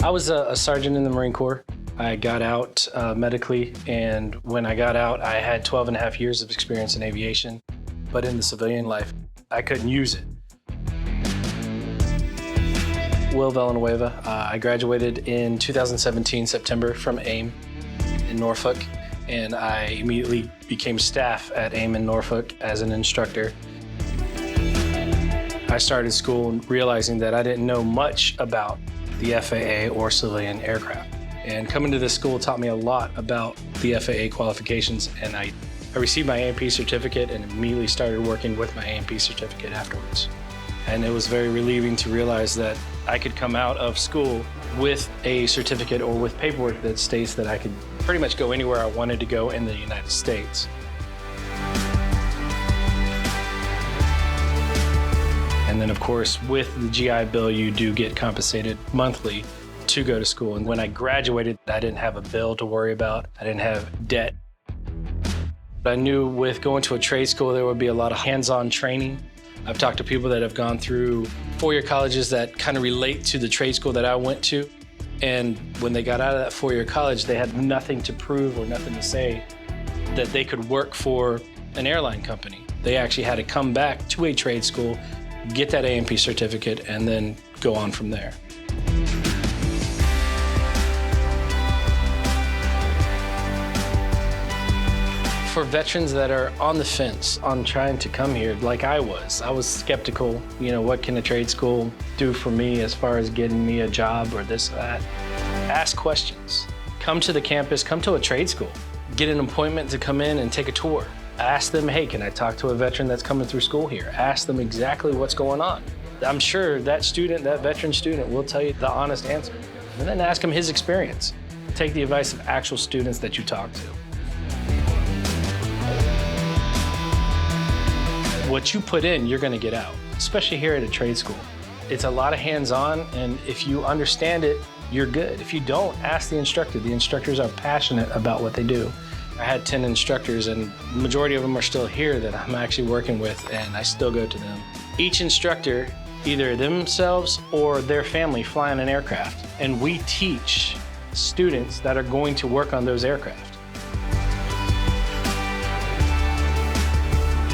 I was a sergeant in the Marine Corps. I got out medically, and when I got out, I had 12 and a half years of experience in aviation, but in the civilian life, I couldn't use it. Villanueva. I graduated in 2017, September, from AIM in Norfolk, and I immediately became staff at AIM in Norfolk as an instructor. I started school realizing that I didn't know much about the FAA or civilian aircraft. And coming to this school taught me a lot about the FAA qualifications, and I received my A&P certificate and immediately started working with my A&P certificate afterwards. And it was very relieving to realize that I could come out of school with a certificate or with paperwork that states that I could pretty much go anywhere I wanted to go in the United States. And then, of course, with the GI Bill, you do get compensated monthly to go to school. And when I graduated, I didn't have a bill to worry about. I didn't have debt. I knew with going to a trade school, there would be a lot of hands-on training. I've talked to people that have gone through four-year colleges that kind of relate to the trade school that I went to. And when they got out of that four-year college, they had nothing to prove or nothing to say that they could work for an airline company. They actually had to come back to a trade school, get that A&P certificate, and then go on from there. For veterans that are on the fence on trying to come here, like I was skeptical. You know, what can a trade school do for me as far as getting me a job or this or that? Ask questions. Come to the campus, come to a trade school. Get an appointment to come in and take a tour. Ask them, hey, can I talk to a veteran that's coming through school here? Ask them exactly what's going on. I'm sure that student, that veteran student, will tell you the honest answer. And then ask him his experience. Take the advice of actual students that you talk to. What you put in, you're gonna get out, especially here at a trade school. It's a lot of hands-on, and if you understand it, you're good. If you don't, ask the instructor. The instructors are passionate about what they do. I had 10 instructors, and the majority of them are still here that I'm actually working with, and I still go to them. Each instructor, either themselves or their family, fly on an aircraft, and we teach students that are going to work on those aircraft.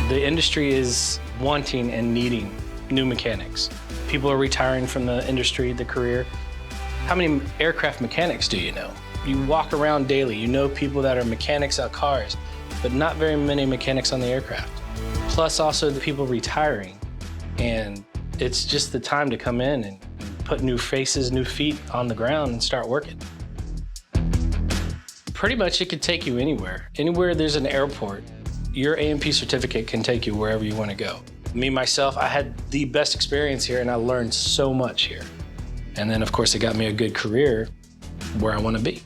The industry is wanting and needing new mechanics. People are retiring from the industry, the career. How many aircraft mechanics do you know? You walk around daily, you know people that are mechanics on cars, but not very many mechanics on the aircraft. Plus also the people retiring, and it's just the time to come in and put new faces, new feet on the ground and start working. Pretty much it could take you anywhere. Anywhere there's an airport, your A&P certificate can take you wherever you want to go. Me, myself, I had the best experience here, and I learned so much here. And then, of course, it got me a good career where I want to be.